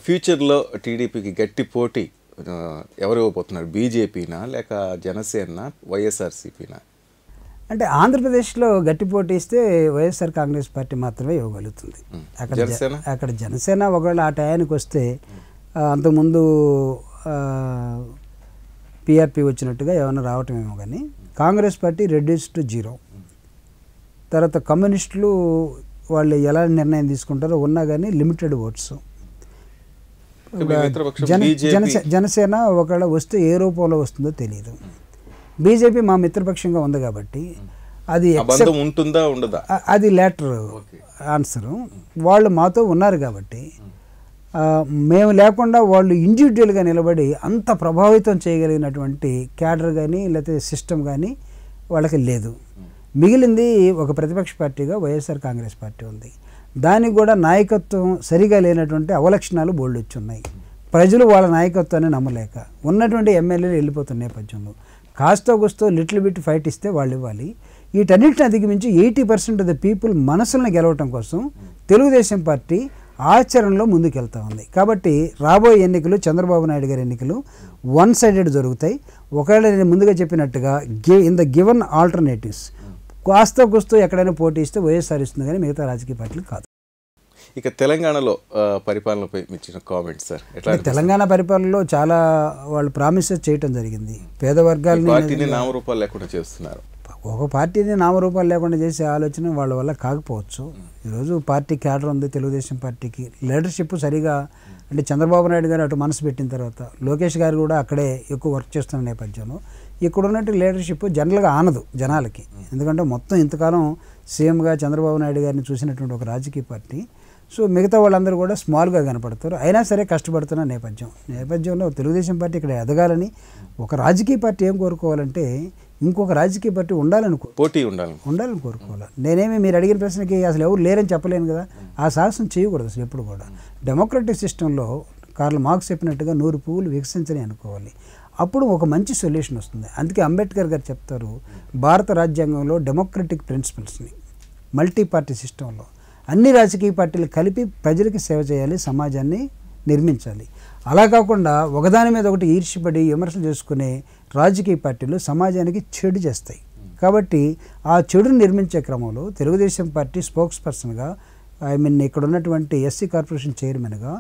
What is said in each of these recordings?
ఫ్యూచర్లో టీడీపీకి గట్టి పోటీ ఎవరు ఇవ్వబోతున్నారు? బీజేపీనా లేక జనసేన వైఎస్ఆర్సీపీనా? అంటే ఆంధ్రప్రదేశ్లో గట్టి పోటీ ఇస్తే వైఎస్ఆర్ కాంగ్రెస్ పార్టీ మాత్రమే ఇవ్వగలుగుతుంది. అక్కడ జనసేన ఒకవేళ ఆ టయానికి వస్తే అంతకుముందు పిఆర్పి వచ్చినట్టుగా ఏమైనా రావటమేమో, కానీ కాంగ్రెస్ పార్టీ రెడ్యూస్ టు 0. తర్వాత కమ్యూనిస్టులు వాళ్ళు ఎలా నిర్ణయం తీసుకుంటారో ఉన్నా కానీ లిమిటెడ్ ఓట్స్. జనసేన ఒకవేళ వస్తే ఏ రూపంలో వస్తుందో తెలియదు. బీజేపీ మా మిత్రపక్షంగా ఉంది కాబట్టి అది ఉంటుందా ఉండదా అది లేటర్ ఆన్సరు. వాళ్ళు మాతో ఉన్నారు కాబట్టి మేము లేకుండా వాళ్ళు ఇండివిజువల్గా నిలబడి అంత ప్రభావితం చేయగలిగినటువంటి క్యాడర్ కానీ లేకపోతే సిస్టమ్ కానీ వాళ్ళకి లేదు. మిగిలింది ఒక ప్రతిపక్ష పార్టీగా వైఎస్ఆర్ కాంగ్రెస్ పార్టీ ఉంది. దానికి కూడా నాయకత్వం సరిగా లేనటువంటి అవలక్షణాలు బోల్డ్ వచ్చి ఉన్నాయి. ప్రజలు వాళ్ళ నాయకత్వాన్ని నమ్మలేక ఉన్నటువంటి ఎమ్మెల్యేలు వెళ్ళిపోతున్న నేపథ్యంలో కాస్త కూస్తో లిటిల్ బిట్ ఫైట్ ఇస్తే వాళ్ళు ఇవ్వాలి. వీటన్నిటిని అధిగమించి 80% ఆఫ్ ద పీపుల్ మనసులను గెలవటం కోసం తెలుగుదేశం పార్టీ ఆచరణలో ముందుకెళ్తా ఉంది. కాబట్టి రాబోయే ఎన్నికలు, చంద్రబాబు నాయుడు గారి ఎన్నికలు 1 సైడెడ్ జరుగుతాయి. ఒకవేళ నేను ముందుగా చెప్పినట్టుగా ఇన్ ద గివెన్ ఆల్టర్నేటివ్స్ కాస్త కూస్తో ఎక్కడైనా పోటీ ఇస్తే వైఎస్ఆర్ ఇస్తుంది, కానీ మిగతా రాజకీయ పార్టీలు కాదు. ఇక తెలంగాణలో పరిపాలనపై ఇచ్చిన కామెంట్స్ సార్. తెలంగాణ పరిపాలనలో చాలా వాళ్ళు ప్రామిసెస్ చేయటం జరిగింది. పేద వర్గాలని నామరూపాలు లేకుండా చేస్తున్నారు. ఒక పార్టీని నామరూపాలు లేకుండా చేసే ఆలోచన వాళ్ళ వల్ల కాకపోవచ్చు. ఈరోజు పార్టీ క్యాడర్ ఉంది తెలుగుదేశం పార్టీకి. లీడర్షిప్ సరిగా అంటే చంద్రబాబు నాయుడు గారు అటు మనసు పెట్టిన తర్వాత లోకేష్ గారు కూడా అక్కడే ఎక్కువ వర్క్ చేస్తున్న నేపథ్యంలో ఇక్కడ ఉన్నట్టు లీడర్షిప్ జనరల్గా ఆనదు జనాలకి. ఎందుకంటే మొత్తం ఇంతకాలం సీఎంగా చంద్రబాబు నాయుడు గారిని చూసినటువంటి ఒక రాజకీయ పార్టీ. సో మిగతా వాళ్ళందరూ కూడా స్మాల్గా కనపడతారు. అయినా సరే కష్టపడుతున్న నేపథ్యంలో తెలుగుదేశం పార్టీ ఇక్కడ ఎదగాలని ఒక రాజకీయ పార్టీ ఏం కోరుకోవాలంటే ఇంకొక రాజకీయ పార్టీ పోటీ ఉండాలని కోరుకోవాలి. నేనేమి మీరు అడిగిన ప్రశ్నకి అసలు ఎవరు లేరని చెప్పలేను కదా. ఆ సాహసం చేయకూడదు అసలు ఎప్పుడు కూడా. డెమోక్రటిక్ సిస్టంలో కార్ల్ మార్క్స్ చెప్పినట్టుగా 100 పువ్వులు వికసించని అనుకోవాలి. అప్పుడు ఒక మంచి సొల్యూషన్ వస్తుంది. అందుకే అంబేద్కర్ గారు చెప్తారు, భారత రాజ్యాంగంలో డెమోక్రటిక్ ప్రిన్సిపల్స్ని మల్టీ పార్టీ సిస్టంలో అన్ని రాజకీయ పార్టీలు కలిపి ప్రజలకి సేవ చేయాలి, సమాజాన్ని నిర్మించాలి. అలా కాకుండా ఒకదాని మీద ఒకటి ఈర్ష్యపడి విమర్శలు చేసుకునే రాజకీయ పార్టీలు సమాజానికి చెడు చేస్తాయి. కాబట్టి ఆ చెడును నిర్మించే క్రమంలో తెలుగుదేశం పార్టీ స్పోక్స్ పర్సన్గా ఇక్కడ ఉన్నటువంటి ఎస్సీ కార్పొరేషన్ చైర్మన్గా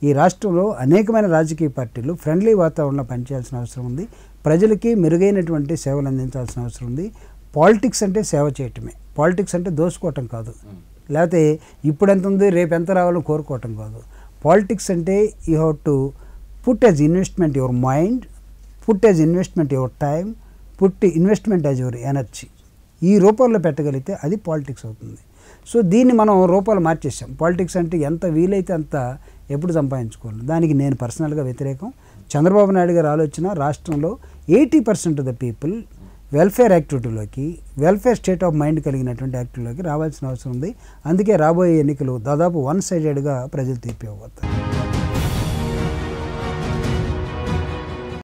ఈ రాష్ట్రంలో అనేకమైన రాజకీయ పార్టీలు ఫ్రెండ్లీ వాతావరణంలో పనిచేయాల్సిన అవసరం ఉంది. ప్రజలకి మెరుగైనటువంటి సేవలు అందించాల్సిన అవసరం ఉంది. పాలిటిక్స్ అంటే సేవ చేయటమే. పాలిటిక్స్ అంటే దోసుకోవటం కాదు, లేకపోతే ఇప్పుడు ఎంత ఉంది రేపు ఎంత రావాలో కోరుకోవటం కాదు. పాలిటిక్స్ అంటే you have to put as investment your mind, put as investment your time, put investment as your energy. ఈ రూపాల్లో పెట్టగలిగితే అది పాలిటిక్స్ అవుతుంది. సో దీన్ని మనం రూపాలు మార్చేసాం. పాలిటిక్స్ అంటే ఎంత వీలైతే అంత ఎప్పుడు సంపాదించుకోవాలి. దానికి నేను పర్సనల్గా వ్యతిరేకం. చంద్రబాబు నాయుడు గారి ఆలోచన రాష్ట్రంలో 80% ఆఫ్ ద పీపుల్ వెల్ఫేర్ యాక్టివిటీలోకి, వెల్ఫేర్ స్టేట్ ఆఫ్ మైండ్ కలిగినటువంటి యాక్టివిటీలోకి రావాల్సిన అవసరం ఉంది. అందుకే రాబోయే ఎన్నికలు దాదాపు 1 సైడెడ్గా ప్రజలు తీర్పు ఇవ్వబోతారు.